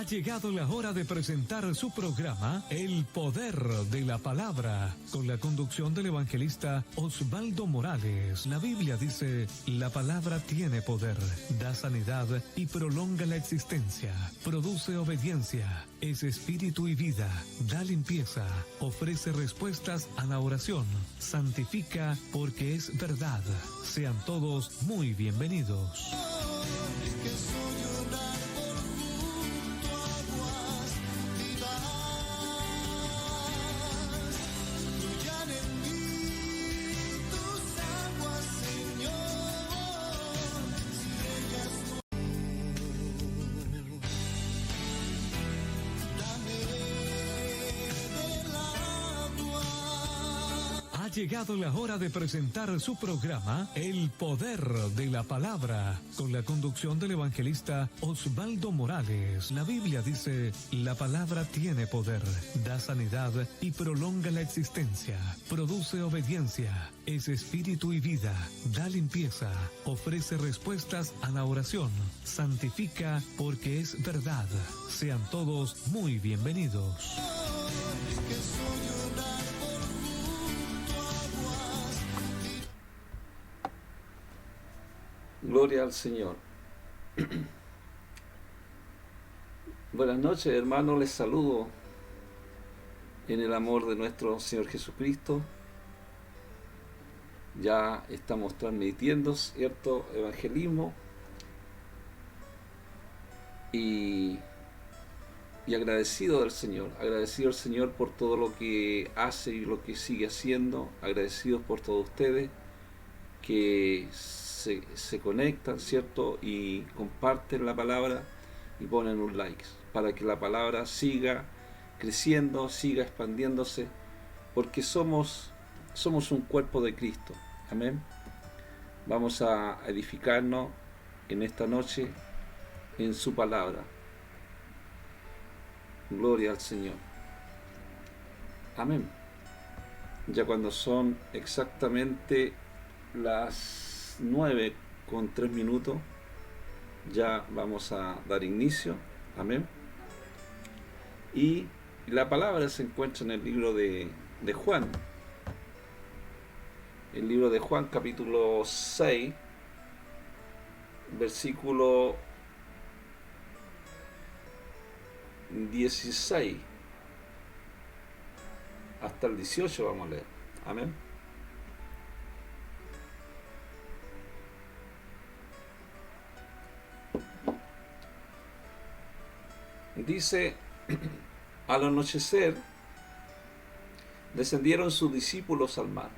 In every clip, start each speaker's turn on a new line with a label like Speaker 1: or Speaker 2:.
Speaker 1: Ha llegado la hora de presentar su programa El Poder de la Palabra, con la conducción del evangelista Osvaldo Morales. La Biblia dice, la palabra tiene poder, da sanidad y prolonga la existencia, produce obediencia, es espíritu y vida, da limpieza, ofrece respuestas a la oración, santifica porque es verdad. Sean todos muy bienvenidos. Ha llegado la hora de presentar su programa El Poder de la Palabra, con la conducción del evangelista Osvaldo Morales. La Biblia dice, la palabra tiene poder, da sanidad y prolonga la existencia, produce obediencia, es espíritu y vida, da limpieza, ofrece respuestas a la oración, santifica porque es verdad. Sean todos muy bienvenidos.
Speaker 2: Gloria al Señor. Buenas noches, hermanos, les saludo en el amor de nuestro Señor Jesucristo. Ya estamos transmitiendo cierto evangelismo y agradecido del Señor, agradecido al Señor por todo lo que hace y lo que sigue haciendo, agradecidos por todos ustedes que se conectan, ¿cierto? Y comparten la palabra y ponen un like para que la palabra siga creciendo, siga expandiéndose, porque somos un cuerpo de Cristo. Amén. Vamos a edificarnos en esta noche en su palabra. Gloria al Señor. Amén. Ya cuando son exactamente las 9:03, ya vamos a dar inicio. Amén. Y la palabra se encuentra en el libro de Juan. El libro de Juan, capítulo 6, versículo 16 hasta el 18 vamos a leer. Amén. Dice, al anochecer descendieron sus discípulos al mar,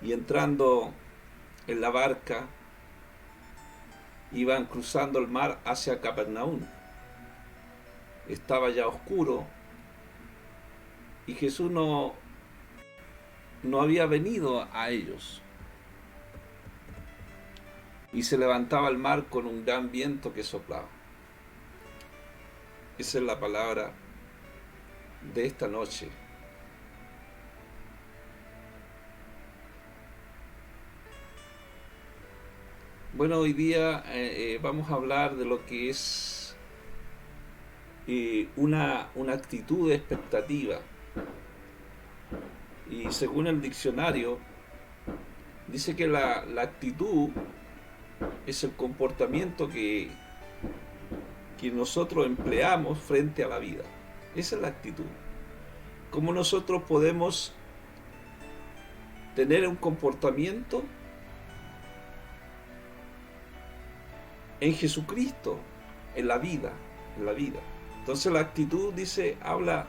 Speaker 2: y entrando en la barca iban cruzando el mar hacia Capernaum. Estaba ya oscuro y Jesús no había venido a ellos, y se levantaba el mar con un gran viento que soplaba. Esa es la palabra de esta noche. Bueno, hoy día vamos a hablar de lo que es una actitud de expectativa. Y según el diccionario, dice que la actitud es el comportamiento que nosotros empleamos frente a la vida. Esa es la actitud. ¿Cómo nosotros podemos tener un comportamiento en Jesucristo, en la vida? Entonces la actitud, habla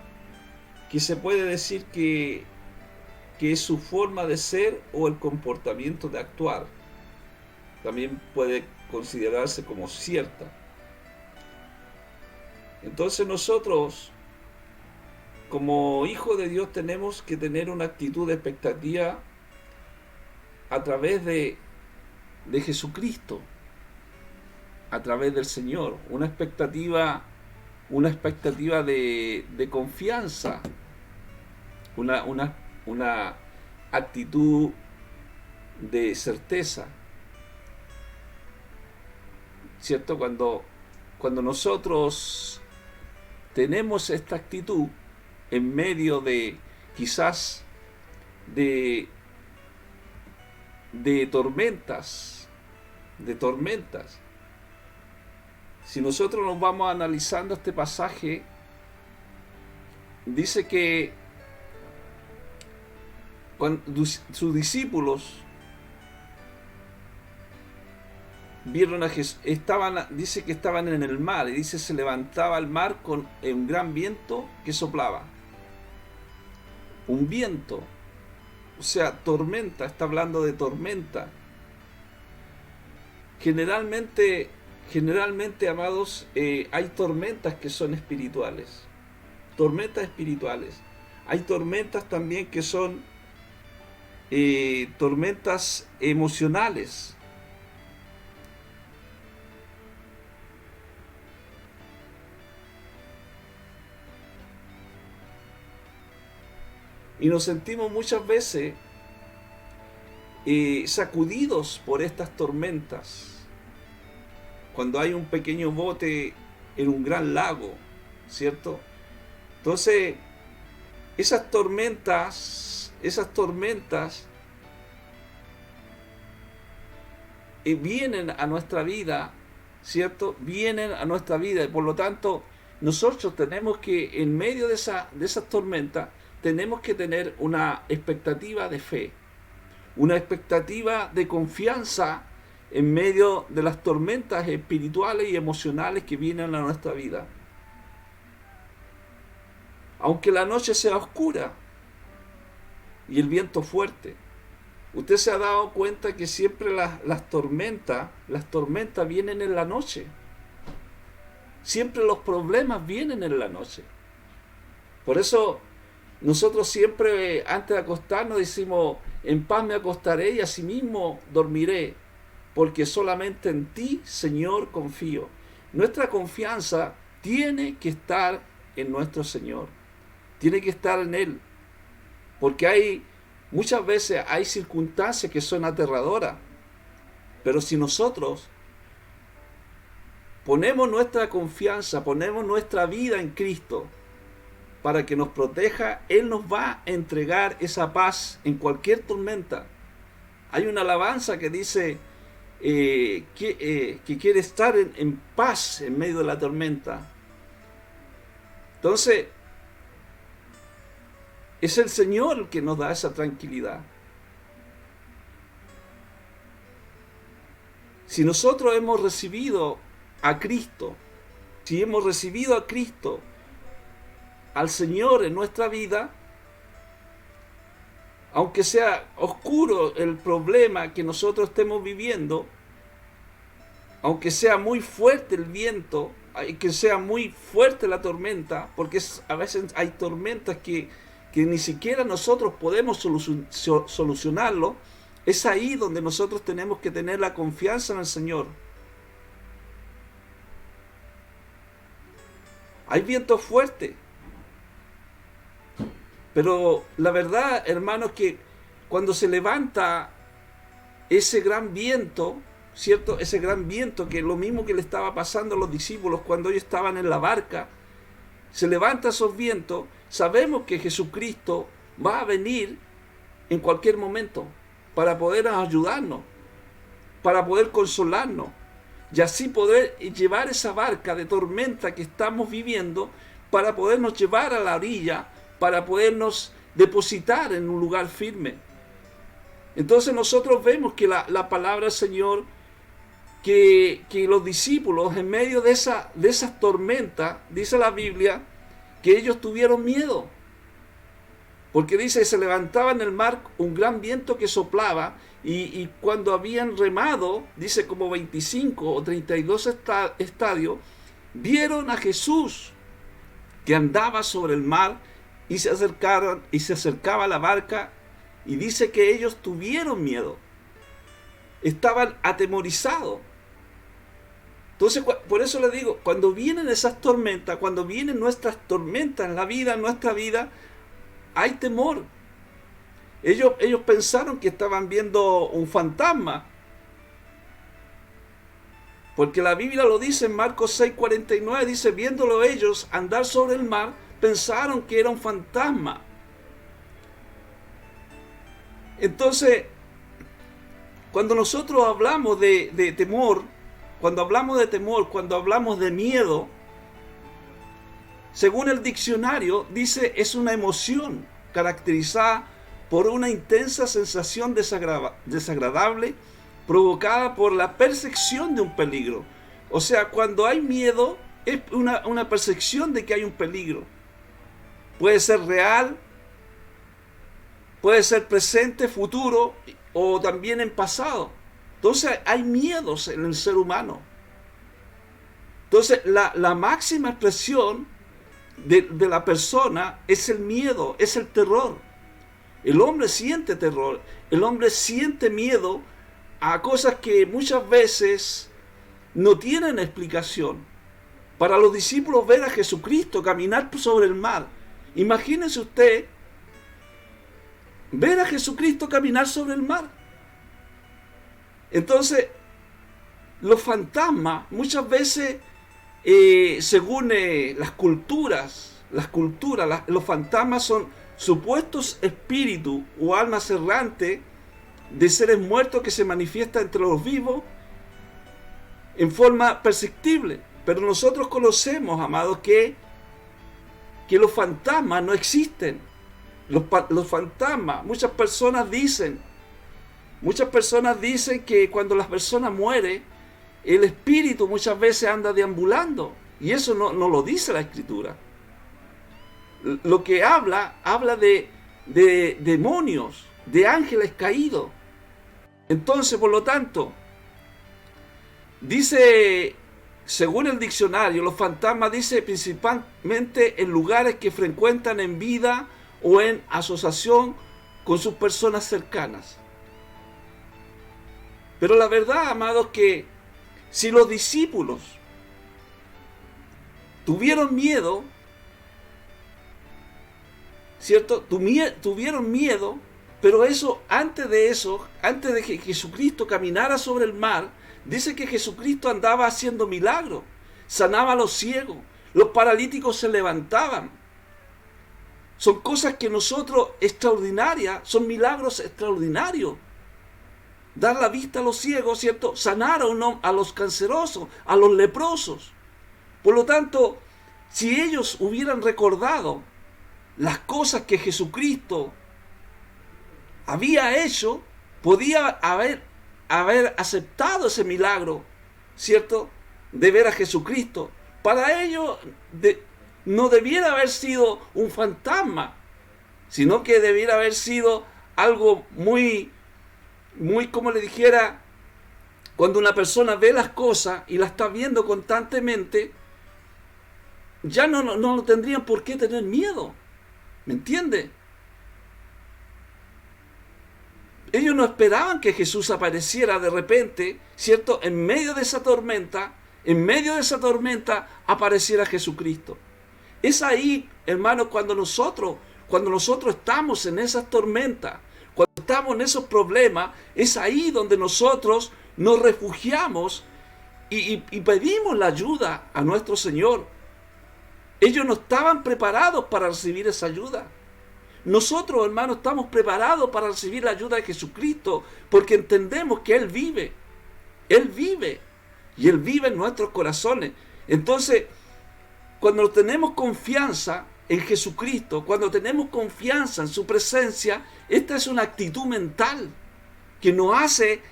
Speaker 2: que se puede decir que es su forma de ser o el comportamiento de actuar. También puede considerarse como cierta. Entonces nosotros, como hijos de Dios, tenemos que tener una actitud de expectativa a través de Jesucristo, a través del Señor, una expectativa de confianza, una actitud de certeza, ¿cierto? Cuando cuando nosotros tenemos esta actitud en medio de quizás de tormentas, si nosotros nos vamos analizando este pasaje, dice que cuando sus discípulos vieron a Jesús, dice que estaban en el mar, y dice se levantaba el mar con un gran viento que soplaba. Un viento, o sea, tormenta, está hablando de tormenta. Generalmente, amados, hay tormentas que son espirituales. Tormentas espirituales. Hay tormentas también que son tormentas emocionales. Y nos sentimos muchas veces sacudidos por estas tormentas. Cuando hay un pequeño bote en un gran lago, ¿cierto? Entonces, esas tormentas vienen a nuestra vida, ¿cierto? Vienen a nuestra vida, y por lo tanto, nosotros tenemos que, en medio de esas tormentas, tenemos que tener una expectativa de fe, una expectativa de confianza en medio de las tormentas espirituales y emocionales que vienen a nuestra vida. Aunque la noche sea oscura y el viento fuerte, usted se ha dado cuenta que siempre las tormentas vienen en la noche. Siempre los problemas vienen en la noche. Por eso nosotros siempre antes de acostarnos decimos: en paz me acostaré y asimismo dormiré, porque solamente en ti, Señor, confío. Nuestra confianza tiene que estar en nuestro Señor, tiene que estar en Él, porque muchas veces hay circunstancias que son aterradoras, pero si nosotros ponemos nuestra confianza, ponemos nuestra vida en Cristo, para que nos proteja, Él nos va a entregar esa paz en cualquier tormenta. Hay una alabanza que dice que quiere estar en paz en medio de la tormenta. Entonces, es el Señor el que nos da esa tranquilidad. Si nosotros hemos recibido a Cristo, al Señor en nuestra vida, aunque sea oscuro el problema que nosotros estemos viviendo, aunque sea muy fuerte el viento, que sea muy fuerte la tormenta, porque a veces hay tormentas que ni siquiera nosotros podemos solucionarlo, es ahí donde nosotros tenemos que tener la confianza en el Señor. Hay viento fuerte, pero la verdad, hermanos, que cuando se levanta ese gran viento, ¿cierto? Ese gran viento, que es lo mismo que le estaba pasando a los discípulos cuando ellos estaban en la barca, se levanta esos vientos, sabemos que Jesucristo va a venir en cualquier momento para poder ayudarnos, para poder consolarnos, y así poder llevar esa barca de tormenta que estamos viviendo, para podernos llevar a la orilla, para podernos depositar en un lugar firme. Entonces nosotros vemos que la palabra del Señor, que los discípulos en medio de esas tormentas, dice la Biblia, que ellos tuvieron miedo. Porque dice, se levantaba en el mar un gran viento que soplaba, y cuando habían remado, dice como 25 o 32 estadios, vieron a Jesús que andaba sobre el mar, y se acercaba a la barca, y dice que ellos tuvieron miedo, estaban atemorizados. Entonces, por eso les digo, cuando vienen esas tormentas, cuando vienen nuestras tormentas en la vida, en nuestra vida, hay temor. Ellos pensaron que estaban viendo un fantasma, Porque la Biblia lo dice en Marcos 6:49, dice, viéndolo ellos andar sobre el mar, pensaron que era un fantasma. Entonces, cuando nosotros hablamos de temor, cuando hablamos de miedo, según el diccionario, dice, es una emoción caracterizada por una intensa sensación desagradable provocada por la percepción de un peligro. O sea, cuando hay miedo, es una percepción de que hay un peligro. Puede ser real, puede ser presente, futuro o también en pasado. Entonces hay miedos en el ser humano. Entonces la máxima expresión de la persona es el miedo, es el terror. El hombre siente terror, el hombre siente miedo a cosas que muchas veces no tienen explicación. Para los discípulos ver a Jesucristo caminar sobre el mar, imagínese usted ver a Jesucristo caminar sobre el mar. Entonces, los fantasmas muchas veces, según las culturas, los fantasmas son supuestos espíritus o almas errantes de seres muertos que se manifiestan entre los vivos en forma perceptible. Pero nosotros conocemos, amados, que los fantasmas no existen. Los fantasmas, muchas personas dicen que cuando las personas mueren, el espíritu muchas veces anda deambulando. Y eso no lo dice la Escritura. Lo que habla de demonios, de ángeles caídos. Entonces, por lo tanto, dice, según el diccionario, los fantasmas, dice, principalmente en lugares que frecuentan en vida o en asociación con sus personas cercanas. Pero la verdad, amados, que si los discípulos tuvieron miedo, ¿cierto? Tuvieron miedo, pero antes de que Jesucristo caminara sobre el mar, dice que Jesucristo andaba haciendo milagros, sanaba a los ciegos, los paralíticos se levantaban. Son cosas que nosotros extraordinarias, son milagros extraordinarios. Dar la vista a los ciegos, ¿cierto? Sanar a los cancerosos, a los leprosos. Por lo tanto, si ellos hubieran recordado las cosas que Jesucristo había hecho, podía haber aceptado ese milagro, ¿cierto? De ver a Jesucristo. Para ellos no debiera haber sido un fantasma, sino que debiera haber sido algo muy, como le dijera, cuando una persona ve las cosas y las está viendo constantemente, ya no tendrían por qué tener miedo. ¿Me entiende? Ellos no esperaban que Jesús apareciera de repente, ¿cierto? En medio de esa tormenta apareciera Jesucristo. Es ahí, hermanos, cuando nosotros estamos en esas tormentas, cuando estamos en esos problemas, es ahí donde nosotros nos refugiamos y pedimos la ayuda a nuestro Señor. Ellos no estaban preparados para recibir esa ayuda. Nosotros, hermanos, estamos preparados para recibir la ayuda de Jesucristo porque entendemos que Él vive. Él vive. Y Él vive en nuestros corazones. Entonces, cuando tenemos confianza en Jesucristo, cuando tenemos confianza en su presencia, esta es una actitud mental que nos hace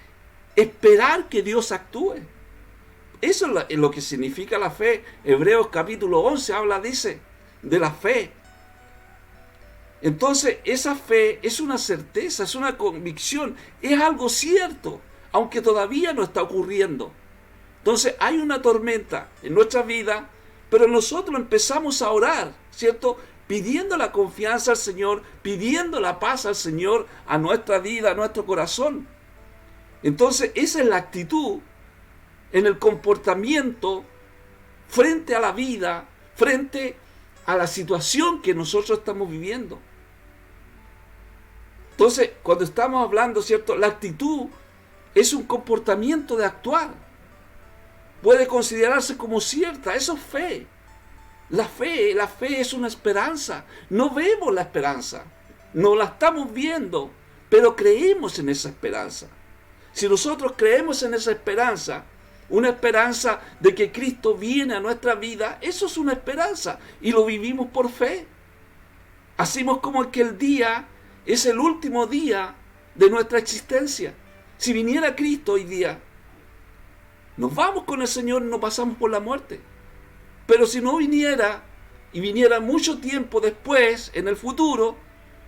Speaker 2: esperar que Dios actúe. Eso es lo que significa la fe. Hebreos capítulo 11 dice, de la fe. Entonces, esa fe es una certeza, es una convicción, es algo cierto, aunque todavía no está ocurriendo. Entonces, hay una tormenta en nuestra vida, pero nosotros empezamos a orar, ¿cierto? Pidiendo la confianza al Señor, pidiendo la paz al Señor a nuestra vida, a nuestro corazón. Entonces, esa es la actitud en el comportamiento frente a la vida, frente a la situación que nosotros estamos viviendo. Entonces, cuando estamos hablando, ¿cierto? La actitud es un comportamiento de actuar. puede considerarse como cierta. Eso es fe. La fe es una esperanza. No vemos la esperanza, no la estamos viendo, pero creemos en esa esperanza. Si nosotros creemos en esa esperanza, una esperanza de que Cristo viene a nuestra vida, eso es una esperanza y lo vivimos por fe. Hacemos como que el día es el último día de nuestra existencia. Si viniera Cristo hoy día, nos vamos con el Señor y no pasamos por la muerte. Pero si no viniera, y viniera mucho tiempo después, en el futuro,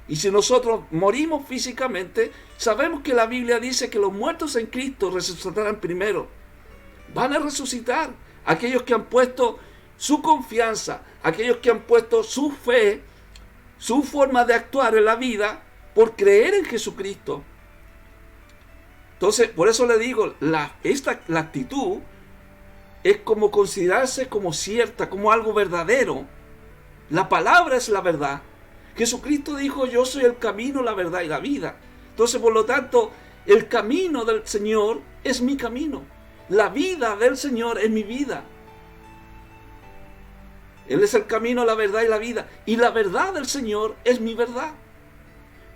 Speaker 2: y si nosotros morimos físicamente, sabemos que la Biblia dice que los muertos en Cristo resucitarán primero. Van a resucitar aquellos que han puesto su confianza, aquellos que han puesto su fe, su forma de actuar en la vida, por creer en Jesucristo. Entonces, por eso le digo, la actitud es como considerarse como cierta, como algo verdadero. La palabra es la verdad. Jesucristo dijo: yo soy el camino, la verdad y la vida. Entonces, por lo tanto, el camino del Señor es mi camino. La vida del Señor es mi vida. Él es el camino, la verdad y la vida. Y la verdad del Señor es mi verdad.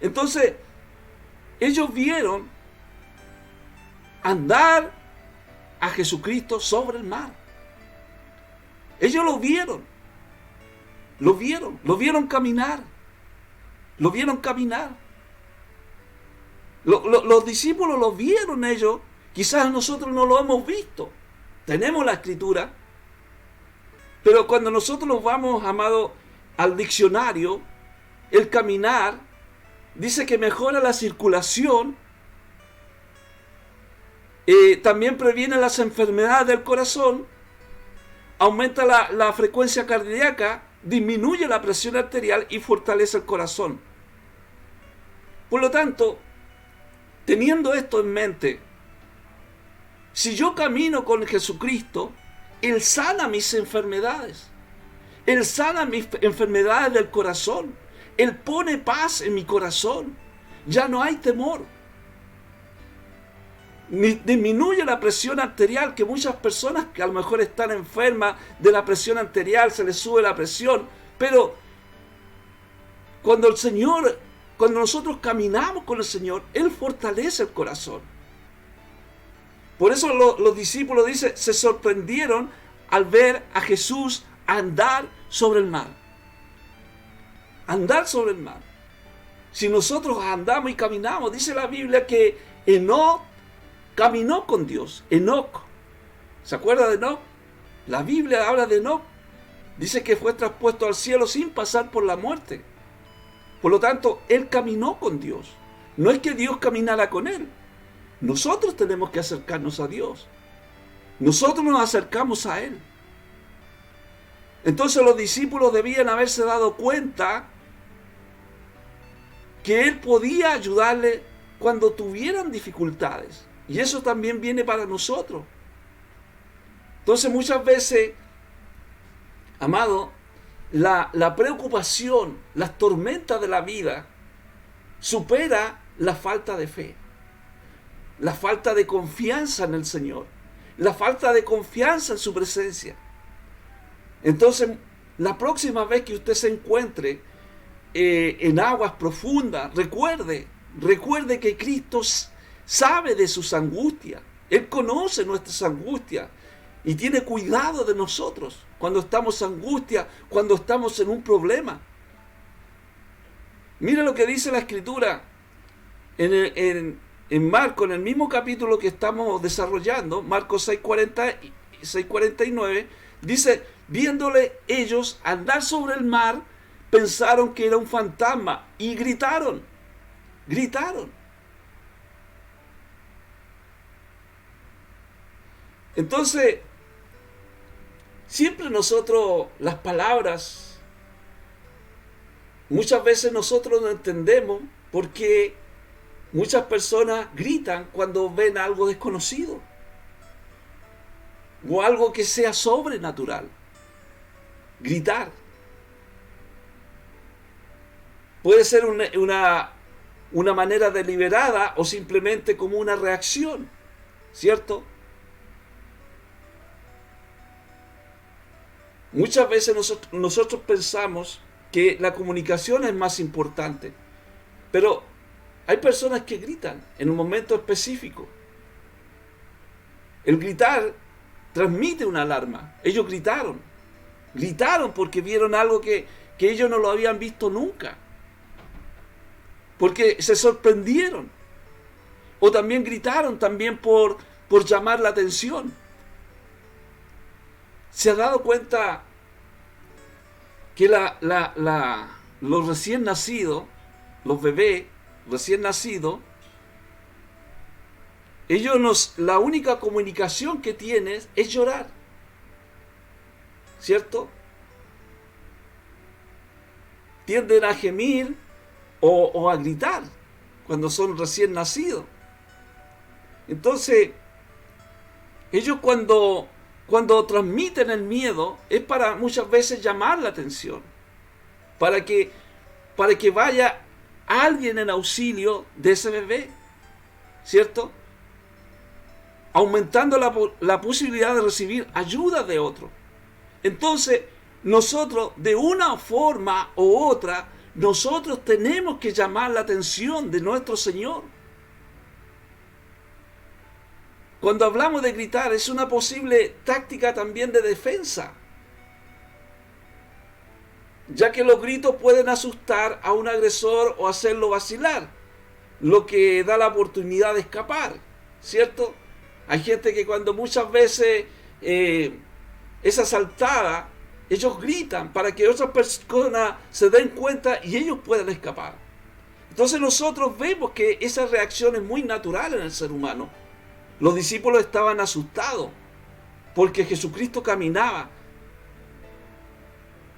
Speaker 2: Entonces, ellos vieron andar a Jesucristo sobre el mar. Ellos lo vieron caminar. Los discípulos lo vieron ellos. Quizás nosotros no lo hemos visto. Tenemos la Escritura. Pero cuando nosotros nos vamos, amado, al diccionario, el caminar dice que mejora la circulación, también previene las enfermedades del corazón, aumenta la frecuencia cardíaca, disminuye la presión arterial y fortalece el corazón. Por lo tanto, teniendo esto en mente, si yo camino con Jesucristo, Él sana mis enfermedades. Él sana mis enfermedades del corazón. Él pone paz en mi corazón. Ya no hay temor. Disminuye la presión arterial, que muchas personas que a lo mejor están enfermas de la presión arterial, se les sube la presión. Pero cuando nosotros caminamos con el Señor, Él fortalece el corazón. Por eso los discípulos, dice, se sorprendieron al ver a Jesús andar sobre el mar. Andar sobre el mar. Si nosotros andamos y caminamos, dice la Biblia que Enoc caminó con Dios. Enoc. ¿Se acuerda de Enoc? La Biblia habla de Enoc. Dice que fue traspuesto al cielo sin pasar por la muerte. Por lo tanto, él caminó con Dios. No es que Dios caminara con él. Nosotros tenemos que acercarnos a Dios. Nosotros nos acercamos a Él. Entonces los discípulos debían haberse dado cuenta que Él podía ayudarle cuando tuvieran dificultades. Y eso también viene para nosotros. Entonces muchas veces, amado, la preocupación, las tormentas de la vida supera la falta de fe. La falta de confianza en el Señor, la falta de confianza en su presencia. Entonces, la próxima vez que usted se encuentre en aguas profundas, recuerde que Cristo sabe de sus angustias. Él conoce nuestras angustias y tiene cuidado de nosotros cuando estamos en angustia, cuando estamos en un problema. Mire lo que dice la Escritura en Marcos, en el mismo capítulo que estamos desarrollando, Marcos 6:49, dice: viéndole ellos andar sobre el mar, pensaron que era un fantasma y gritaron. Entonces, siempre nosotros, las palabras, muchas veces nosotros no entendemos por qué muchas personas gritan cuando ven algo desconocido o algo que sea sobrenatural. Gritar puede ser una manera deliberada o simplemente como una reacción, ¿cierto? Muchas veces nosotros pensamos que la comunicación es más importante, pero hay personas que gritan en un momento específico. El gritar transmite una alarma. Ellos gritaron porque vieron algo que ellos no lo habían visto nunca, porque se sorprendieron, o también gritaron también por llamar la atención. ¿Se ha dado cuenta que los recién nacidos, los bebés recién nacidos, la única comunicación que tienen es llorar? ¿Cierto? Tienden a gemir o a gritar cuando son recién nacidos. Entonces, ellos cuando transmiten el miedo es para muchas veces llamar la atención, para que vaya alguien en auxilio de ese bebé, ¿cierto? Aumentando la posibilidad de recibir ayuda de otro. Entonces, nosotros, de una forma u otra, nosotros tenemos que llamar la atención de nuestro Señor. Cuando hablamos de gritar, es una posible táctica también de defensa, ya que los gritos pueden asustar a un agresor o hacerlo vacilar, lo que da la oportunidad de escapar, ¿cierto? Hay gente que cuando muchas veces es asaltada, ellos gritan para que otras personas se den cuenta y ellos puedan escapar. Entonces nosotros vemos que esa reacción es muy natural en el ser humano. Los discípulos estaban asustados porque Jesucristo caminaba.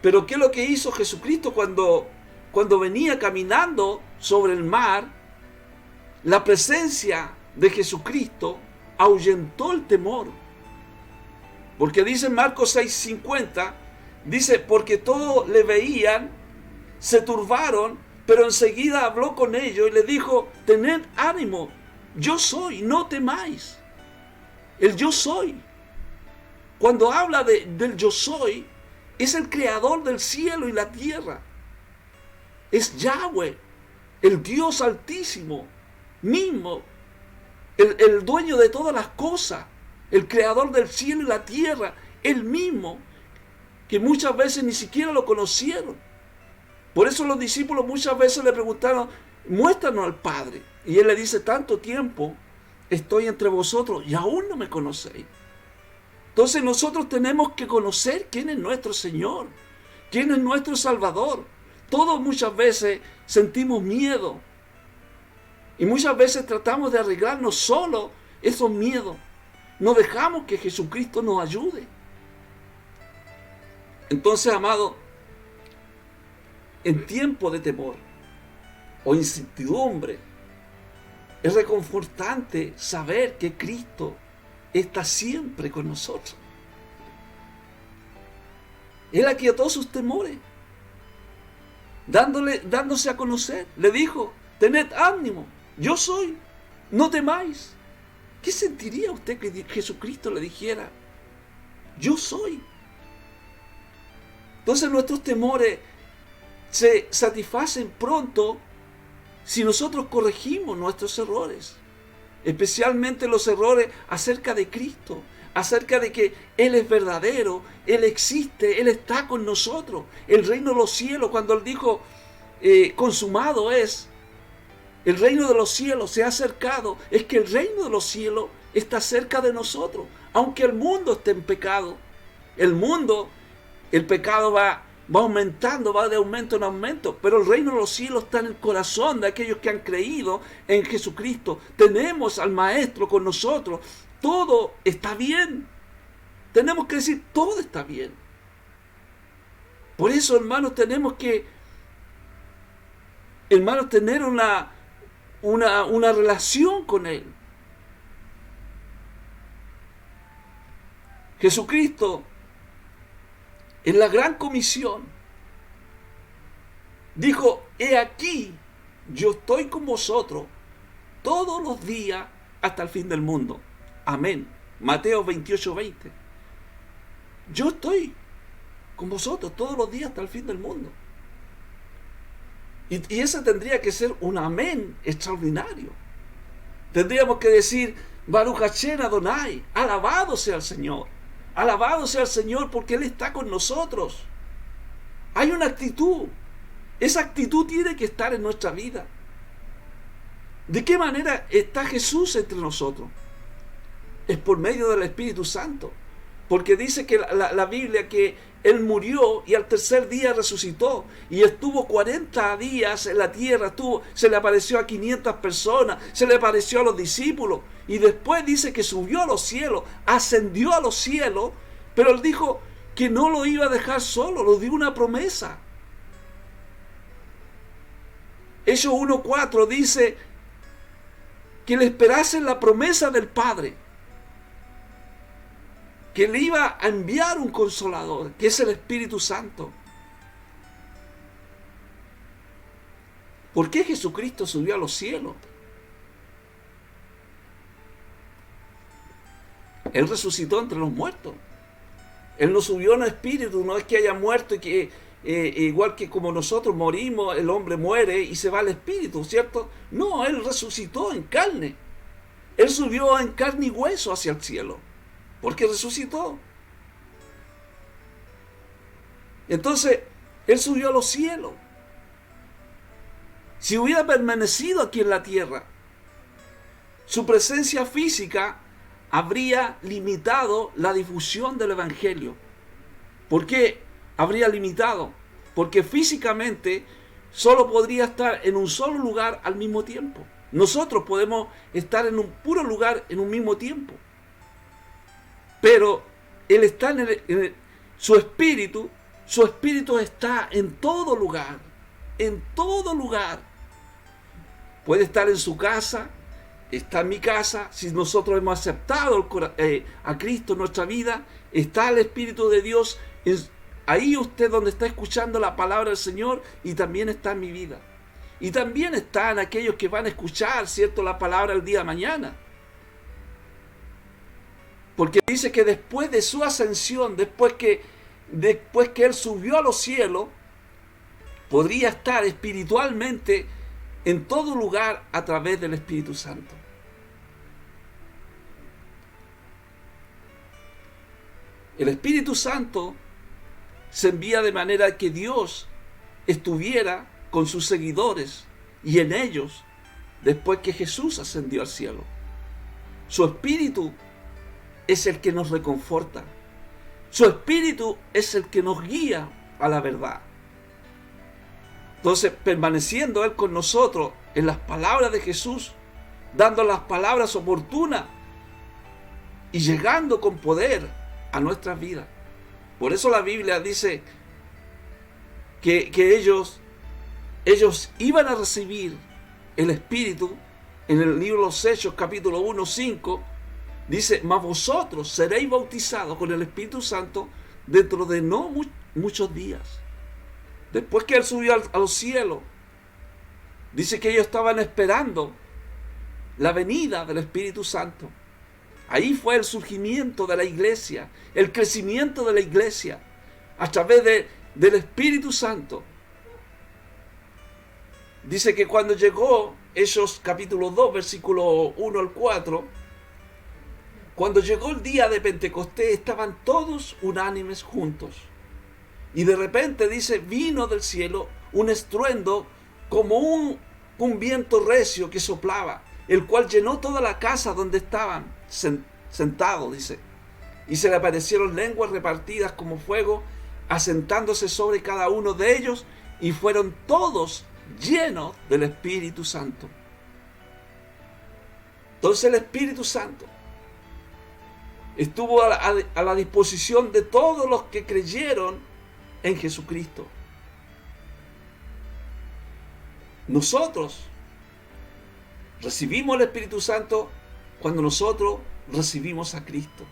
Speaker 2: Pero ¿qué es lo que hizo Jesucristo cuando venía caminando sobre el mar? La presencia de Jesucristo ahuyentó el temor. Porque dice en Marcos 6:50, dice, porque todos le veían, se turbaron, pero enseguida habló con ellos y les dijo, tened ánimo, yo soy, no temáis. El yo soy. Cuando habla del yo soy, es el creador del cielo y la tierra. Es Yahweh, el Dios altísimo, mismo, el dueño de todas las cosas, el creador del cielo y la tierra, él mismo, que muchas veces ni siquiera lo conocieron. Por eso los discípulos muchas veces le preguntaron, muéstranos al Padre. Y él le dice, tanto tiempo estoy entre vosotros y aún no me conocéis. Entonces nosotros tenemos que conocer quién es nuestro Señor, quién es nuestro Salvador. Todos muchas veces sentimos miedo y muchas veces tratamos de arreglarnos solo esos miedos. No dejamos que Jesucristo nos ayude. Entonces, amado, en tiempo de temor o incertidumbre, es reconfortante saber que Cristo está siempre con nosotros. Él aquietó sus temores, dándose a conocer. Le dijo, tened ánimo, yo soy, no temáis. ¿Qué sentiría usted que Jesucristo le dijera, yo soy? Entonces nuestros temores se satisfacen pronto si nosotros corregimos nuestros errores, especialmente los errores acerca de Cristo, acerca de que Él es verdadero, Él existe, Él está con nosotros. El reino de los cielos, cuando Él dijo, consumado es, el reino de los cielos se ha acercado, es que el reino de los cielos está cerca de nosotros, aunque el mundo esté en pecado. El pecado va aumentando, va de aumento en aumento, pero el reino de los cielos está en el corazón de aquellos que han creído en Jesucristo. Tenemos al Maestro con nosotros, todo está bien. Tenemos que decir, todo está bien. Por eso, hermanos, tenemos que, tener una relación con Él. Jesucristo, en la gran comisión, dijo, he aquí, yo estoy con vosotros todos los días hasta el fin del mundo. Amén. Mateo 28:20. Yo estoy con vosotros todos los días hasta el fin del mundo. Y ese tendría que ser un amén extraordinario. Tendríamos que decir, Baruch Hashem Adonai, alabado sea el Señor. Alabado sea el Señor porque Él está con nosotros. Hay una actitud. Esa actitud tiene que estar en nuestra vida. ¿De qué manera está Jesús entre nosotros? Es por medio del Espíritu Santo. Porque dice que la Biblia que Él murió y al tercer día resucitó. Y estuvo 40 días en la tierra. Se le apareció a 500 personas. Se le apareció a los discípulos. Y después dice que subió a los cielos. Ascendió a los cielos. Pero Él dijo que no lo iba a dejar solo. Lo dio una promesa. Hechos 1:4 dice que le esperasen la promesa del Padre. Que le iba a enviar un consolador, que es el Espíritu Santo. ¿Por qué Jesucristo subió a los cielos? Él resucitó entre los muertos. Él no subió en espíritu, no es que haya muerto y que igual que como nosotros morimos, el hombre muere y se va al espíritu, ¿cierto? No, Él resucitó en carne. Él subió en carne y hueso hacia el cielo. Porque resucitó. Entonces, Él subió a los cielos. Si hubiera permanecido aquí en la tierra, su presencia física habría limitado la difusión del Evangelio. ¿Por qué habría limitado? Porque físicamente solo podría estar en un solo lugar al mismo tiempo. Nosotros podemos estar en un puro lugar en un mismo tiempo. Pero Él está su espíritu está en todo lugar, en todo lugar. Puede estar en su casa, está en mi casa. Si nosotros hemos aceptado a Cristo en nuestra vida, está el Espíritu de Dios. Ahí usted donde está escuchando la palabra del Señor, y también está en mi vida. Y también están aquellos que van a escuchar, ¿cierto?, la palabra el día de mañana. Porque dice que después de su ascensión, después que Él subió a los cielos, podría estar espiritualmente en todo lugar a través del Espíritu Santo. El Espíritu Santo se envía de manera que Dios estuviera con sus seguidores y en ellos después que Jesús ascendió al cielo. Su Espíritu es el que nos reconforta. Su Espíritu es el que nos guía a la verdad. Entonces, permaneciendo Él con nosotros en las palabras de Jesús, dando las palabras oportunas y llegando con poder a nuestras vidas. Por eso la Biblia dice que ellos iban a recibir el Espíritu. En el libro de los Hechos, capítulo 1:5, dice, mas vosotros seréis bautizados con el Espíritu Santo dentro de no muchos días. Después que Él subió a los cielos, dice que ellos estaban esperando la venida del Espíritu Santo. Ahí fue el surgimiento de la iglesia, el crecimiento de la iglesia, a través del Espíritu Santo. Dice que cuando llegó, Hechos capítulo 2, versículo 1 al 4, cuando llegó el día de Pentecostés, estaban todos unánimes juntos. Y de repente, dice, vino del cielo un estruendo como un viento recio que soplaba, el cual llenó toda la casa donde estaban sentados, dice. Y se le aparecieron lenguas repartidas como fuego, asentándose sobre cada uno de ellos, y fueron todos llenos del Espíritu Santo. Entonces el Espíritu Santo estuvo a la disposición de todos los que creyeron en Jesucristo. Nosotros recibimos el Espíritu Santo cuando nosotros recibimos a Cristo.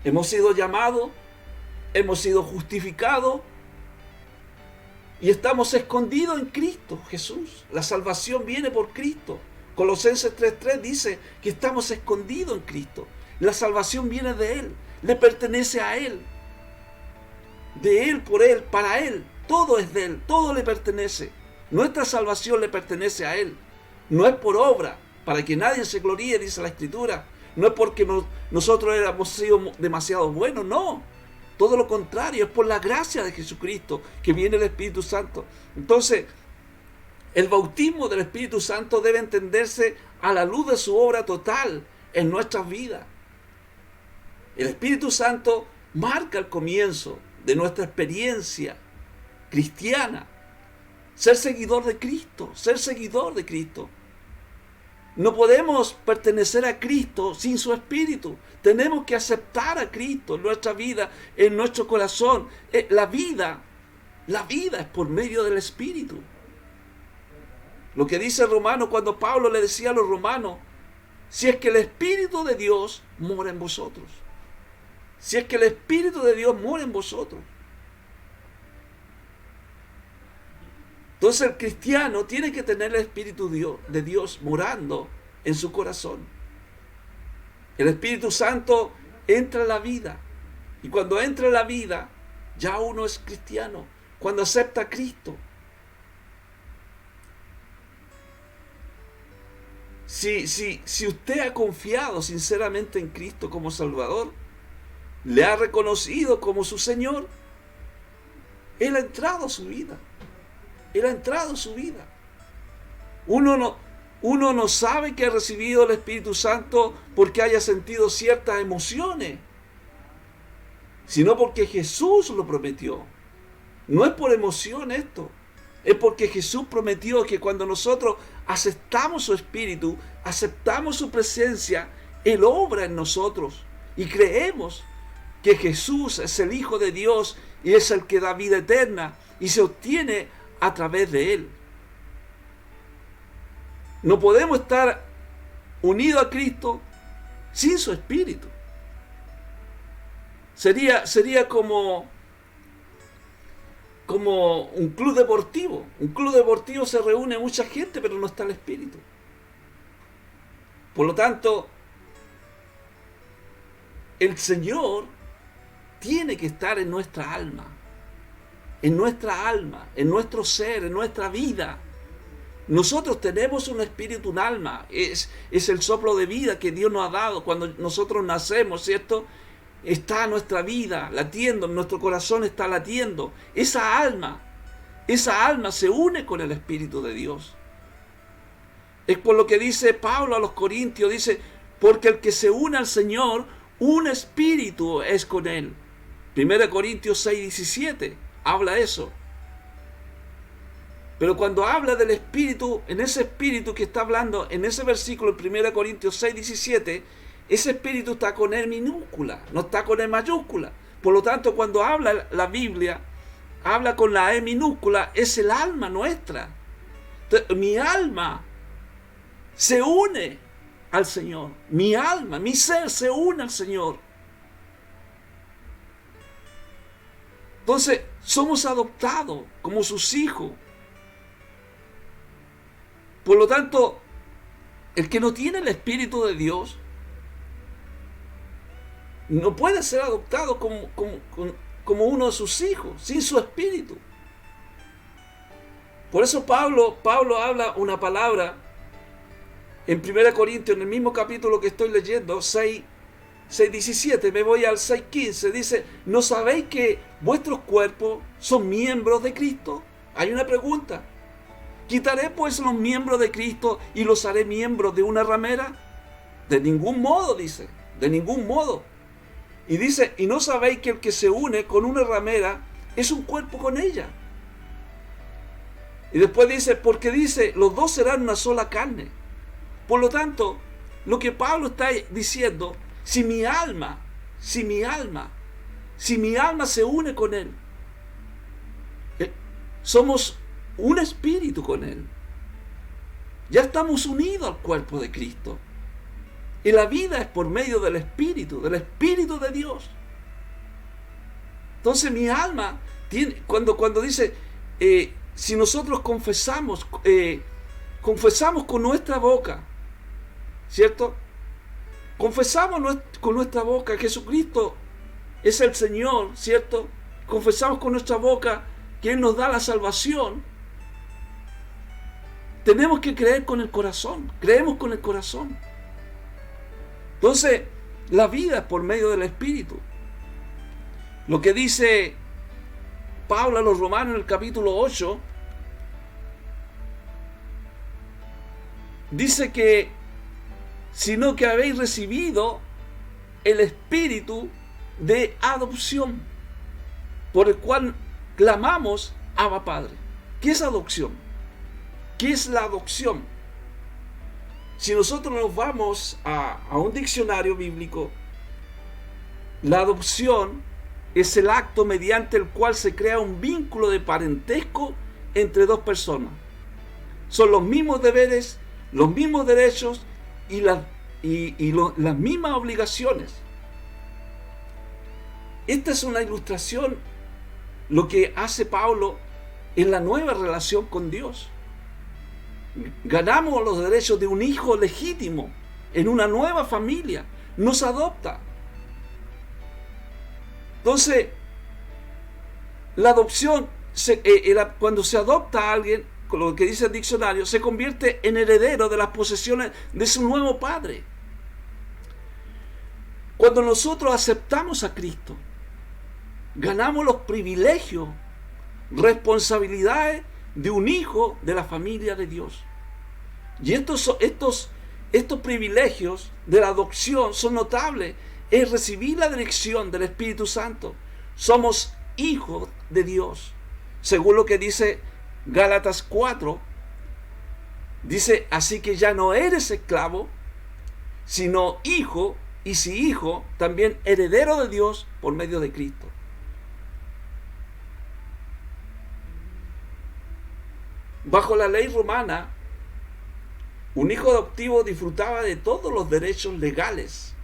Speaker 2: Hemos sido llamados, hemos sido justificados y estamos escondidos en Cristo Jesús. La salvación viene por Cristo. Colosenses 3:3 dice que estamos escondidos en Cristo. La salvación viene de Él. le pertenece a Él. De Él, por Él, para Él. Todo es de Él, todo le pertenece. Nuestra salvación le pertenece a Él. No es por obra, para que nadie se gloríe, dice la Escritura. No es porque nosotros hemos sido demasiado buenos, no. Todo lo contrario, es por la gracia de Jesucristo que viene el Espíritu Santo. Entonces, el bautismo del Espíritu Santo debe entenderse a la luz de su obra total en nuestras vidas. El Espíritu Santo marca el comienzo de nuestra experiencia cristiana. Ser seguidor de Cristo, ser seguidor de Cristo. No podemos pertenecer a Cristo sin su Espíritu. Tenemos que aceptar a Cristo en nuestra vida, en nuestro corazón. La vida es por medio del Espíritu. Lo que dice Romano, cuando Pablo le decía a los romanos, si es que el Espíritu de Dios mora en vosotros. Si es que el Espíritu de Dios mora en vosotros. Entonces el cristiano tiene que tener el Espíritu de Dios morando en su corazón. El Espíritu Santo entra en la vida. Y cuando entra en la vida, ya uno es cristiano. Cuando acepta a Cristo. Si usted ha confiado sinceramente en Cristo como Salvador, le ha reconocido como su Señor, Él ha entrado a su vida. Él ha entrado en su vida. Uno no sabe que ha recibido el Espíritu Santo porque haya sentido ciertas emociones, sino porque Jesús lo prometió. No es por emoción esto, es porque Jesús prometió que cuando nosotros aceptamos su Espíritu, aceptamos su presencia, Él obra en nosotros y creemos que Jesús es el Hijo de Dios y es el que da vida eterna y se obtiene a través de Él. No podemos estar unidos a Cristo sin su Espíritu. Sería como un club deportivo. Un club deportivo se reúne mucha gente, pero no está el Espíritu. Por lo tanto, el Señor tiene que estar en nuestra alma. En nuestra alma, en nuestro ser, en nuestra vida. Nosotros tenemos un espíritu, un alma. Es el soplo de vida que Dios nos ha dado cuando nosotros nacemos, ¿cierto? Está nuestra vida latiendo, nuestro corazón está latiendo. Esa alma se une con el Espíritu de Dios. Es por lo que dice Pablo a los Corintios, dice, porque el que se une al Señor, un espíritu es con Él. 1 Corintios 6:17. Habla eso. Pero cuando habla del Espíritu, en ese Espíritu que está hablando, en ese versículo, en 1 Corintios 6:17, ese Espíritu está con E minúscula, no está con E mayúscula. Por lo tanto, cuando habla la Biblia, habla con la E minúscula, es el alma nuestra. Entonces, mi alma se une al Señor. Mi alma, mi ser se une al Señor. Entonces, somos adoptados como sus hijos. Por lo tanto, el que no tiene el Espíritu de Dios no puede ser adoptado como uno de sus hijos, sin su Espíritu. Por eso Pablo habla una palabra en 1 Corintios, en el mismo capítulo que estoy leyendo, 6:17, me voy al 6:15, dice, ¿no sabéis que vuestros cuerpos son miembros de Cristo? Hay una pregunta. ¿Quitaré pues los miembros de Cristo y los haré miembros de una ramera? De ningún modo, dice, de ningún modo. Y dice, ¿y no sabéis que el que se une con una ramera es un cuerpo con ella? Y después dice, porque dice, los dos serán una sola carne. Por lo tanto, lo que Pablo está diciendo, si mi alma se une con Él, somos un espíritu con Él. Ya estamos unidos al cuerpo de Cristo. Y la vida es por medio del Espíritu de Dios. Entonces mi alma tiene, cuando dice, si nosotros confesamos con nuestra boca, ¿cierto? Confesamos con nuestra boca que Jesucristo es el Señor, ¿cierto? Confesamos con nuestra boca que Él nos da la salvación. Tenemos que creer con el corazón. Creemos con el corazón. Entonces, la vida es por medio del Espíritu. Lo que dice Pablo a los Romanos en el capítulo 8, dice que, sino que habéis recibido el Espíritu de adopción, por el cual clamamos Abba Padre. ¿Qué es adopción? ¿Qué es la adopción? Si nosotros nos vamos a un diccionario bíblico, la adopción es el acto mediante el cual se crea un vínculo de parentesco entre dos personas. Son los mismos deberes, los mismos derechos y las mismas obligaciones. Esta es una ilustración, lo que hace Pablo en la nueva relación con Dios. Ganamos los derechos de un hijo legítimo en una nueva familia. Nos adopta. Entonces, la adopción, cuando se adopta a alguien, con lo que dice el diccionario, se convierte en heredero de las posesiones de su nuevo padre. Cuando nosotros aceptamos a Cristo, ganamos los privilegios, responsabilidades de un hijo de la familia de Dios. Y estos privilegios de la adopción son notables. Es recibir la dirección del Espíritu Santo. Somos hijos de Dios. Según lo que dice Gálatas 4, dice, así que ya no eres esclavo, sino hijo, y si hijo, también heredero de Dios por medio de Cristo. Bajo la ley romana, un hijo adoptivo disfrutaba de todos los derechos legales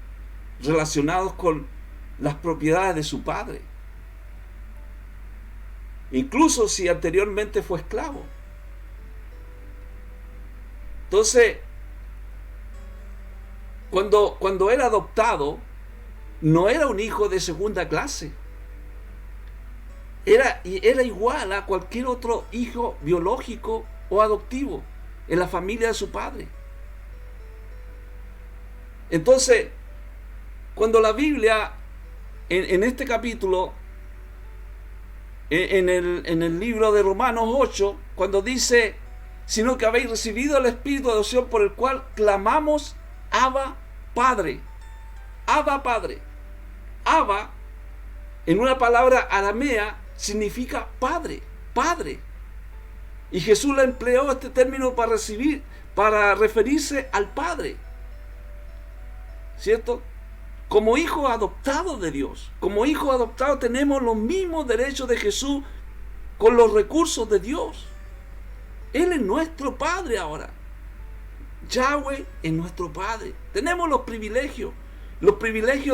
Speaker 2: relacionados con las propiedades de su padre, incluso si anteriormente fue esclavo. Entonces, cuando era adoptado, no era un hijo de segunda clase. Era igual a cualquier otro hijo biológico o adoptivo en la familia de su padre. Entonces, cuando la Biblia, en este capítulo, en el libro de Romanos 8, cuando dice, sino que habéis recibido el Espíritu de adopción por el cual clamamos Abba Padre. Abba Padre. Abba, en una palabra aramea, significa padre, padre. Y Jesús le empleó este término para referirse al Padre. ¿Cierto? Como hijos adoptados de Dios, como hijos adoptados tenemos los mismos derechos de Jesús con los recursos de Dios. Él es nuestro Padre ahora. Yahweh es nuestro Padre. Tenemos los privilegios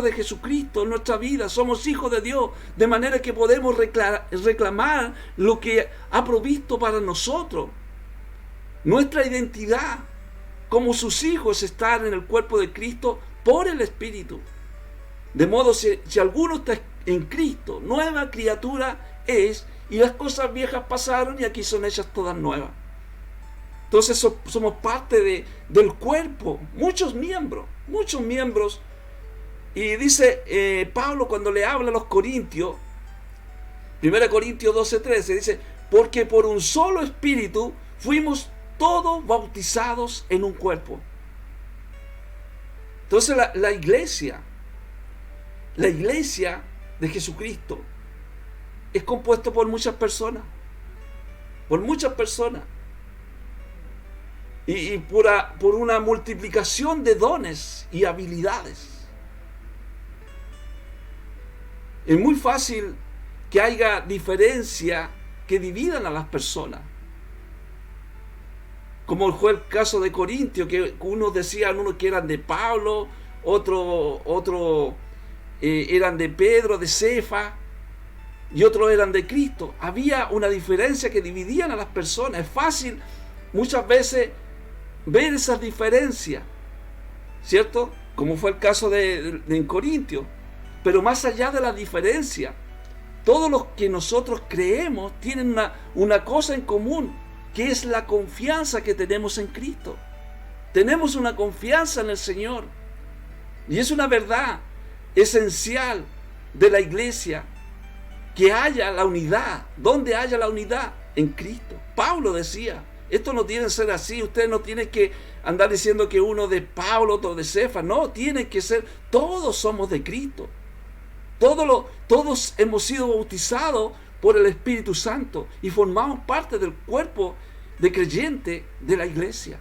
Speaker 2: de Jesucristo en nuestra vida. Somos hijos de Dios, de manera que podemos reclamar lo que ha provisto para nosotros. Nuestra identidad como sus hijos es estar en el cuerpo de Cristo por el Espíritu. De modo si alguno está en Cristo, nueva criatura es, y las cosas viejas pasaron y aquí son hechas todas nuevas. Entonces somos parte del cuerpo, muchos miembros. Y dice Pablo cuando le habla a los Corintios, 1 Corintios 12:13, dice, porque por un solo espíritu fuimos todos bautizados en un cuerpo. Entonces la iglesia de Jesucristo es compuesta por muchas personas. Y por una multiplicación de dones y habilidades. Es muy fácil que haya diferencias que dividan a las personas. Como fue el caso de Corintios, que unos que eran de Pablo, otros eran de Pedro, de Cefa, y otros eran de Cristo. Había una diferencia que dividían a las personas. Es fácil muchas veces ver esas diferencias, ¿cierto? Como fue el caso en Corintios. Pero más allá de la diferencia, todos los que nosotros creemos tienen una cosa en común, que es la confianza que tenemos en Cristo. Tenemos una confianza en el Señor. Y es una verdad esencial de la iglesia, que haya la unidad. ¿Dónde haya la unidad? En Cristo. Pablo decía, esto no tiene que ser así, ustedes no tienen que andar diciendo que uno de Pablo, otro de Cefas, no, tiene que ser, todos somos de Cristo. Todos hemos sido bautizados por el Espíritu Santo y formamos parte del cuerpo de creyente de la iglesia.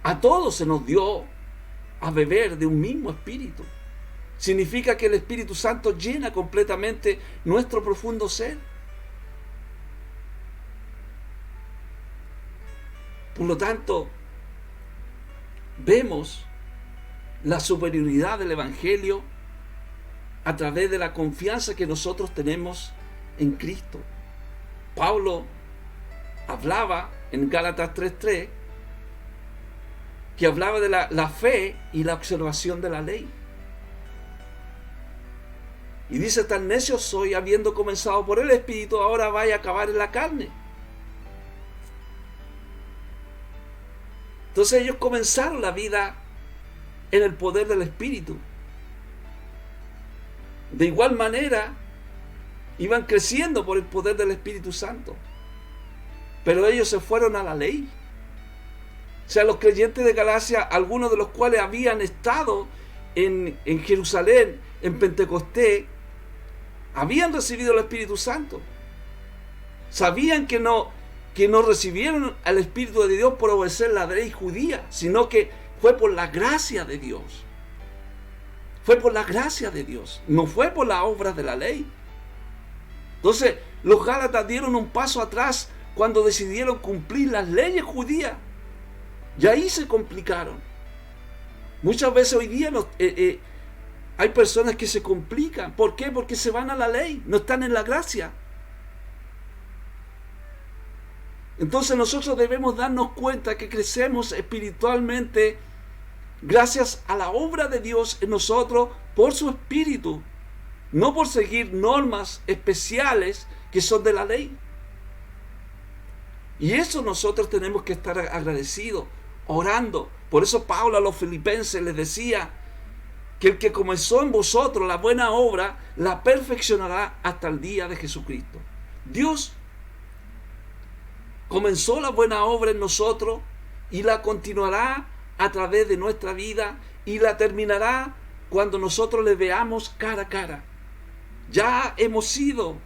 Speaker 2: A todos se nos dio a beber de un mismo espíritu. Significa que el Espíritu Santo llena completamente nuestro profundo ser. Por lo tanto, vemos la superioridad del Evangelio a través de la confianza que nosotros tenemos en Cristo. Pablo hablaba en Gálatas 3:3 que hablaba de la fe y la observación de la ley. Y dice, tan necio soy, habiendo comenzado por el Espíritu, ahora vaya a acabar en la carne. Entonces ellos comenzaron la vida en el poder del Espíritu. De igual manera, iban creciendo por el poder del Espíritu Santo. Pero ellos se fueron a la ley. O sea, los creyentes de Galacia, algunos de los cuales habían estado en Jerusalén, en Pentecostés, habían recibido el Espíritu Santo. Sabían que no recibieron al Espíritu de Dios por obedecer la ley judía, sino que fue por la gracia de Dios. Fue por la gracia de Dios, no fue por la obra de la ley. Entonces, los Gálatas dieron un paso atrás cuando decidieron cumplir las leyes judías. Y ahí se complicaron. Muchas veces hoy día hay personas que se complican. ¿Por qué? Porque se van a la ley, no están en la gracia. Entonces nosotros debemos darnos cuenta que crecemos espiritualmente gracias a la obra de Dios en nosotros por su Espíritu, no por seguir normas especiales que son de la ley. Y eso nosotros tenemos que estar agradecidos, orando. Por eso Pablo a los filipenses les decía que el que comenzó en vosotros la buena obra, la perfeccionará hasta el día de Jesucristo. Dios comenzó la buena obra en nosotros y la continuará a través de nuestra vida y la terminará cuando nosotros le veamos cara a cara. Ya hemos sido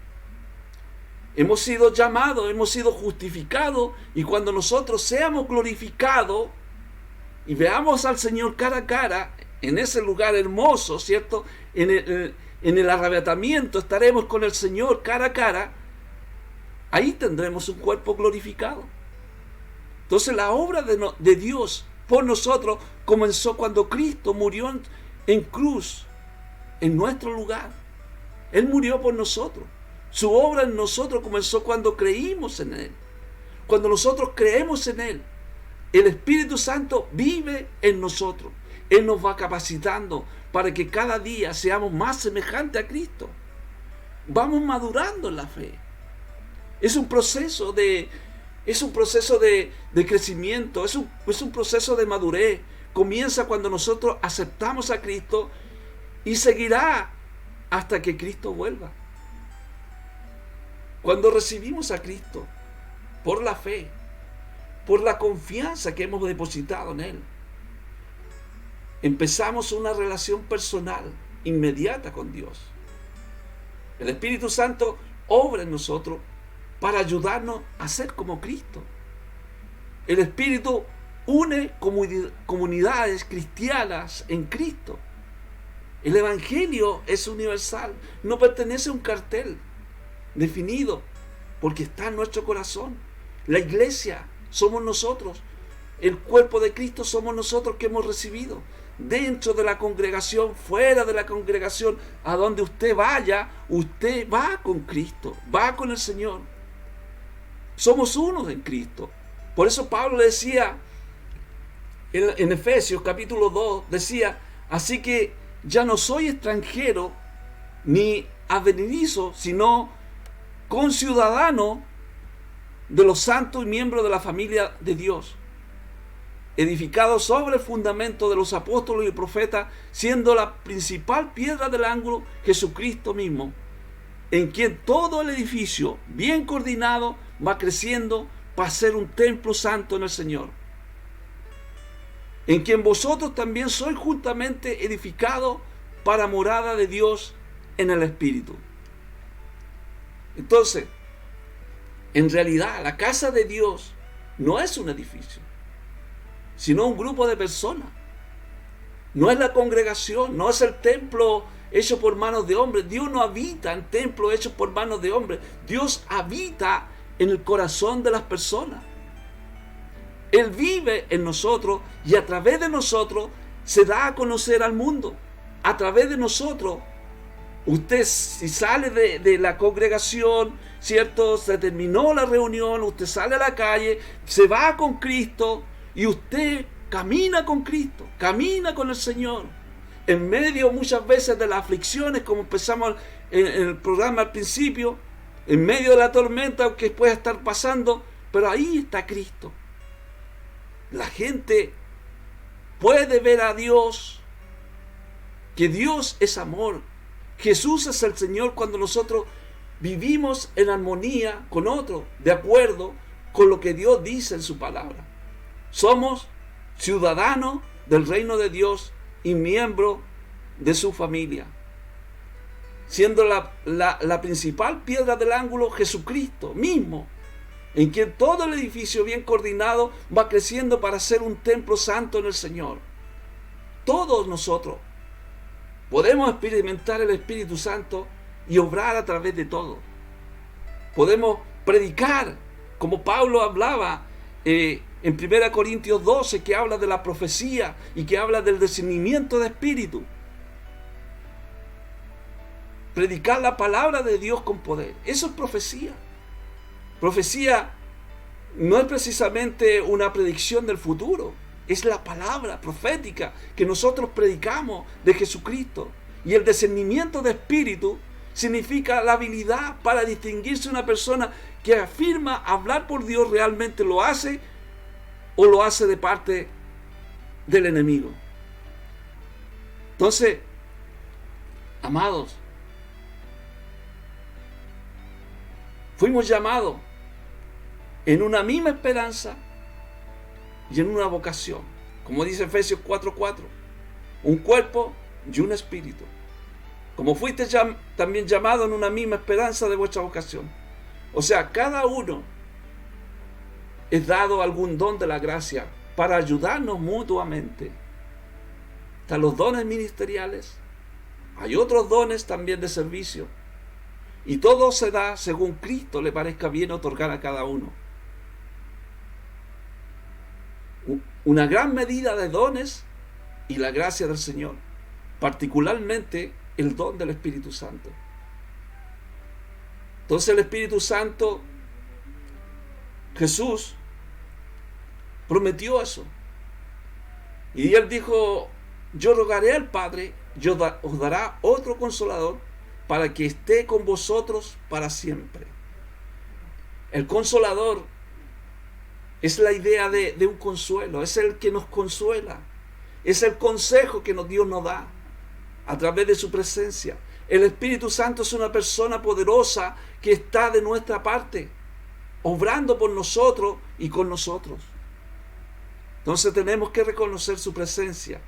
Speaker 2: llamados, hemos sido justificados, y cuando nosotros seamos glorificados y veamos al Señor cara a cara, en ese lugar hermoso, ¿cierto? En el arrebatamiento estaremos con el Señor cara a cara. Ahí tendremos un cuerpo glorificado. Entonces la obra de Dios por nosotros comenzó cuando Cristo murió en cruz, en nuestro lugar. Él murió por nosotros. Su obra en nosotros comenzó cuando creímos en Él. Cuando nosotros creemos en Él, el Espíritu Santo vive en nosotros. Él nos va capacitando para que cada día seamos más semejantes a Cristo. Vamos madurando en la fe. Es un proceso de crecimiento, es un proceso de madurez. Comienza cuando nosotros aceptamos a Cristo y seguirá hasta que Cristo vuelva. Cuando recibimos a Cristo por la fe, por la confianza que hemos depositado en Él, empezamos una relación personal inmediata con Dios. El Espíritu Santo obra en nosotros para ayudarnos a ser como Cristo. El Espíritu une comunidades cristianas en Cristo. El Evangelio es universal, no pertenece a un cartel definido, porque está en nuestro corazón. La iglesia somos nosotros, el cuerpo de Cristo somos nosotros que hemos recibido. Dentro de la congregación, fuera de la congregación, a donde usted vaya, usted va con Cristo, va con el Señor. Somos unos en Cristo. Por eso Pablo decía en Efesios capítulo 2, decía: Así que ya no soy extranjero ni advenedizo, sino conciudadano de los santos y miembro de la familia de Dios, edificado sobre el fundamento de los apóstoles y profetas, siendo la principal piedra del ángulo Jesucristo mismo, en quien todo el edificio, bien coordinado, va creciendo para ser un templo santo en el Señor, en quien vosotros también sois juntamente edificados para morada de Dios en el Espíritu. Entonces, en realidad, la casa de Dios no es un edificio, sino un grupo de personas. No es la congregación, no es el templo hecho por manos de hombres. Dios no habita en templos hechos por manos de hombres. Dios habita en el corazón de las personas. Él vive en nosotros y a través de nosotros se da a conocer al mundo. A través de nosotros, usted si sale de la congregación, ¿cierto? Se terminó la reunión, usted sale a la calle, se va con Cristo y usted camina con Cristo, camina con el Señor. En medio muchas veces de las aflicciones, como empezamos en el programa al principio, en medio de la tormenta que puede estar pasando, pero ahí está Cristo. La gente puede ver a Dios, que Dios es amor. Jesús es el Señor cuando nosotros vivimos en armonía con otro, de acuerdo con lo que Dios dice en su palabra. Somos ciudadanos del reino de Dios y miembros de su familia, siendo la principal piedra del ángulo Jesucristo mismo, en quien todo el edificio bien coordinado va creciendo para ser un templo santo en el Señor. Todos nosotros podemos experimentar el Espíritu Santo y obrar a través de todo. Podemos predicar, como Pablo hablaba en 1 Corintios 12, que habla de la profecía y que habla del discernimiento de espíritu. Predicar la palabra de Dios con poder. Eso es profecía. Profecía no es precisamente una predicción del futuro. Es la palabra profética que nosotros predicamos de Jesucristo. Y el discernimiento de espíritu significa la habilidad para distinguirse una persona que afirma hablar por Dios, realmente lo hace o lo hace de parte del enemigo. Entonces, amados, fuimos llamados en una misma esperanza y en una vocación, como dice Efesios 4:4, un cuerpo y un espíritu, como fuiste también llamado en una misma esperanza de vuestra vocación. O sea, cada uno es dado algún don de la gracia para ayudarnos mutuamente. Están los dones ministeriales, hay otros dones también de servicio, y todo se da según Cristo le parezca bien otorgar a cada uno. Una gran medida de dones y la gracia del Señor, particularmente el don del Espíritu Santo. Entonces el Espíritu Santo, Jesús prometió eso, y Él dijo: yo rogaré al Padre, os dará otro Consolador para que esté con vosotros para siempre. El Consolador es la idea de un consuelo, es el que nos consuela, es el consejo que Dios nos da a través de su presencia. El Espíritu Santo es una persona poderosa que está de nuestra parte, obrando por nosotros y con nosotros. Entonces tenemos que reconocer su presencia.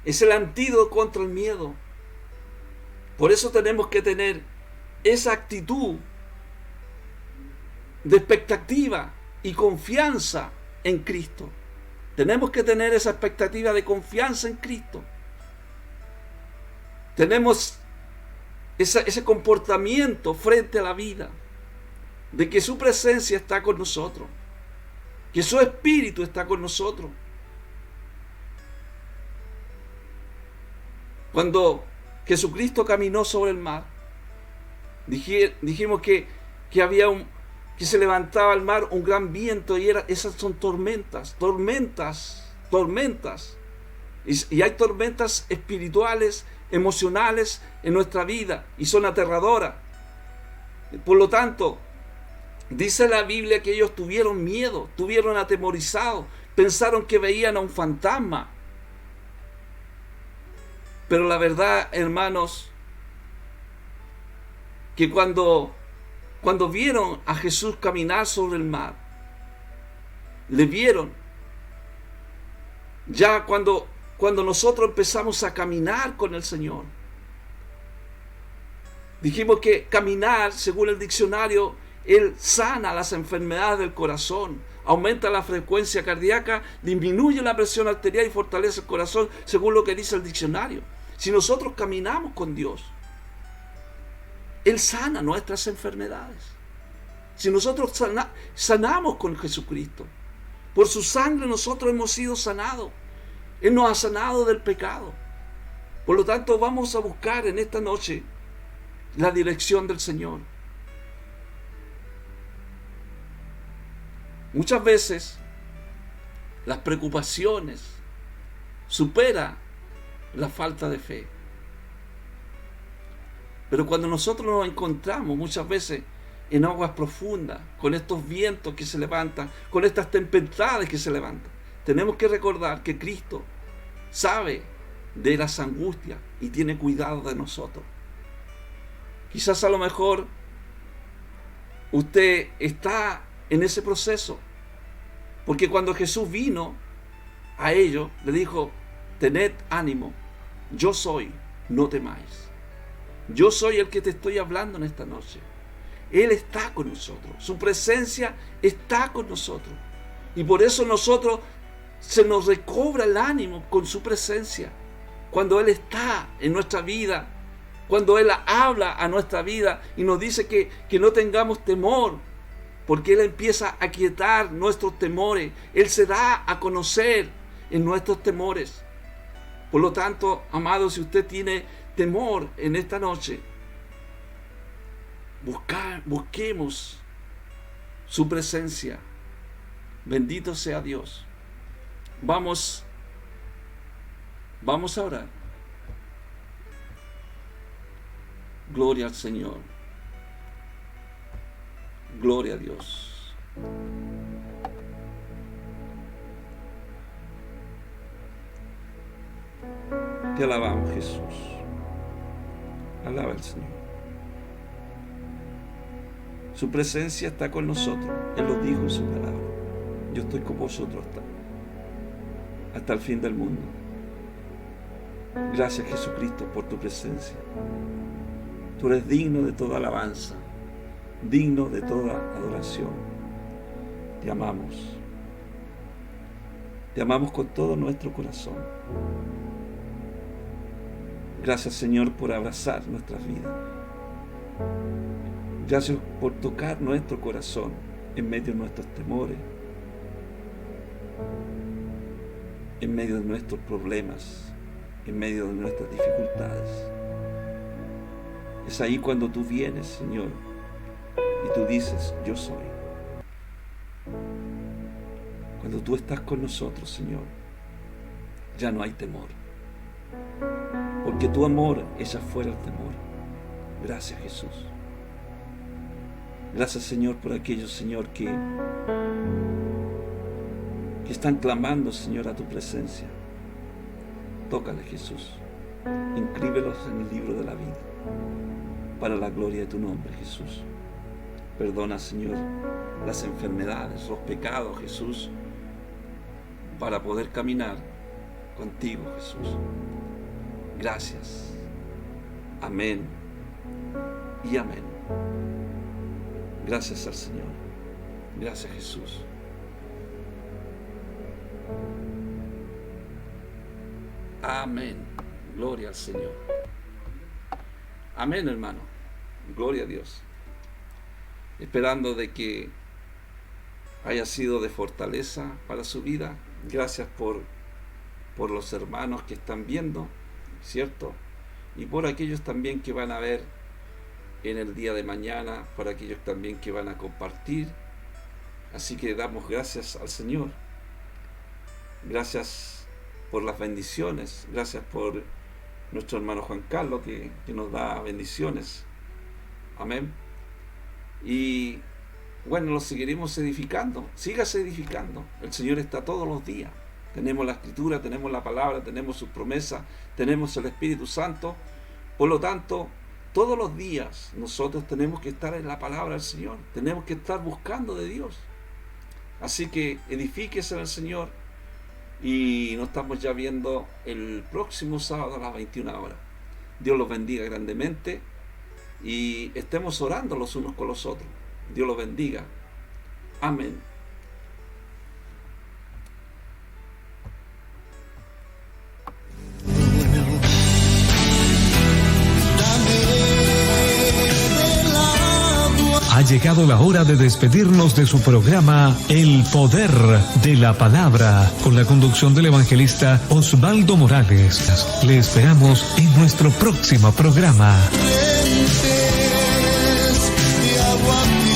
Speaker 2: Es el antídoto contra el miedo. Por eso tenemos que tener esa actitud de expectativa y confianza en Cristo. Tenemos que tener esa expectativa de confianza en Cristo. Tenemos ese comportamiento frente a la vida, de que su presencia está con nosotros, que su Espíritu está con nosotros. Cuando Jesucristo caminó sobre el mar, dijimos que se levantaba el mar un gran viento, y esas son tormentas Y hay tormentas espirituales, emocionales en nuestra vida y son aterradoras. Por lo tanto, dice la Biblia que ellos tuvieron miedo, tuvieron atemorizados, pensaron que veían a un fantasma. Pero la verdad, hermanos, que cuando vieron a Jesús caminar sobre el mar, le vieron. Ya cuando nosotros empezamos a caminar con el Señor, dijimos que caminar, según el diccionario, Él sana las enfermedades del corazón, aumenta la frecuencia cardíaca, disminuye la presión arterial y fortalece el corazón, según lo que dice el diccionario. Si nosotros caminamos con Dios, Él sana nuestras enfermedades. Si nosotros sanamos con Jesucristo, por su sangre nosotros hemos sido sanados. Él nos ha sanado del pecado. Por lo tanto, vamos a buscar en esta noche la dirección del Señor. Muchas veces las preocupaciones superan la falta de fe. Pero cuando nosotros nos encontramos muchas veces en aguas profundas, con estos vientos que se levantan, con estas tempestades que se levantan, tenemos que recordar que Cristo sabe de las angustias y tiene cuidado de nosotros. Quizás a lo mejor usted está en ese proceso, porque cuando Jesús vino a ellos, le dijo: tened ánimo, yo soy, no temáis. Yo soy el que te estoy hablando en esta noche. Él está con nosotros, su presencia está con nosotros, y por eso nosotros se nos recobra el ánimo con su presencia. Cuando Él está en nuestra vida, cuando Él habla a nuestra vida y nos dice que no tengamos temor, porque Él empieza a aquietar nuestros temores. Él se da a conocer en nuestros temores. Por lo tanto, amados, si usted tiene temor en esta noche, busquemos su presencia. Bendito sea Dios. Vamos a orar. Gloria al Señor. Gloria a Dios. Te alabamos, Jesús. Alaba al Señor. Su presencia está con nosotros. Él lo dijo en su palabra. Yo estoy con vosotros hasta el fin del mundo. Gracias, Jesucristo, por tu presencia. Tú eres digno de toda alabanza, digno de toda adoración. Te amamos. Te amamos con todo nuestro corazón. Gracias, Señor, por abrazar nuestras vidas. Gracias por tocar nuestro corazón en medio de nuestros temores, en medio de nuestros problemas, en medio de nuestras dificultades. Es ahí cuando tú vienes, Señor, y tú dices: yo soy. Cuando tú estás con nosotros, Señor, ya no hay temor, porque tu amor echa fuera el temor. Gracias, Jesús. Gracias, Señor, por aquellos, Señor, que están clamando, Señor, a tu presencia. Tócale, Jesús. Inscríbelos en el libro de la vida, para la gloria de tu nombre, Jesús. Perdona, Señor, las enfermedades, los pecados, Jesús, para poder caminar contigo, Jesús. Gracias. Amén y amén. Gracias al Señor. Gracias, Jesús. Amén. Gloria al Señor. Amén, hermano. Gloria a Dios. Esperando de que haya sido de fortaleza para su vida. Gracias por los hermanos que están viendo, ¿cierto? Y por aquellos también que van a ver en el día de mañana, por aquellos también que van a compartir. Así que damos gracias al Señor. Gracias por las bendiciones, gracias por nuestro hermano Juan Carlos que nos da bendiciones. Amén. Y bueno, lo seguiremos edificando. Sígase edificando. El Señor está todos los días. Tenemos la Escritura, tenemos la palabra, tenemos sus promesas, tenemos el Espíritu Santo. Por lo tanto, todos los días nosotros tenemos que estar en la palabra del Señor. Tenemos que estar buscando de Dios. Así que edifíquese en el Señor. Y nos estamos ya viendo el próximo sábado a las 21 horas. Dios los bendiga grandemente. Y estemos orando los unos con los otros. Dios los bendiga. Amén.
Speaker 1: Ha llegado la hora de despedirnos de su programa El Poder de la Palabra, con la conducción del evangelista Osvaldo Morales. Le esperamos en nuestro próximo programa.
Speaker 3: De agua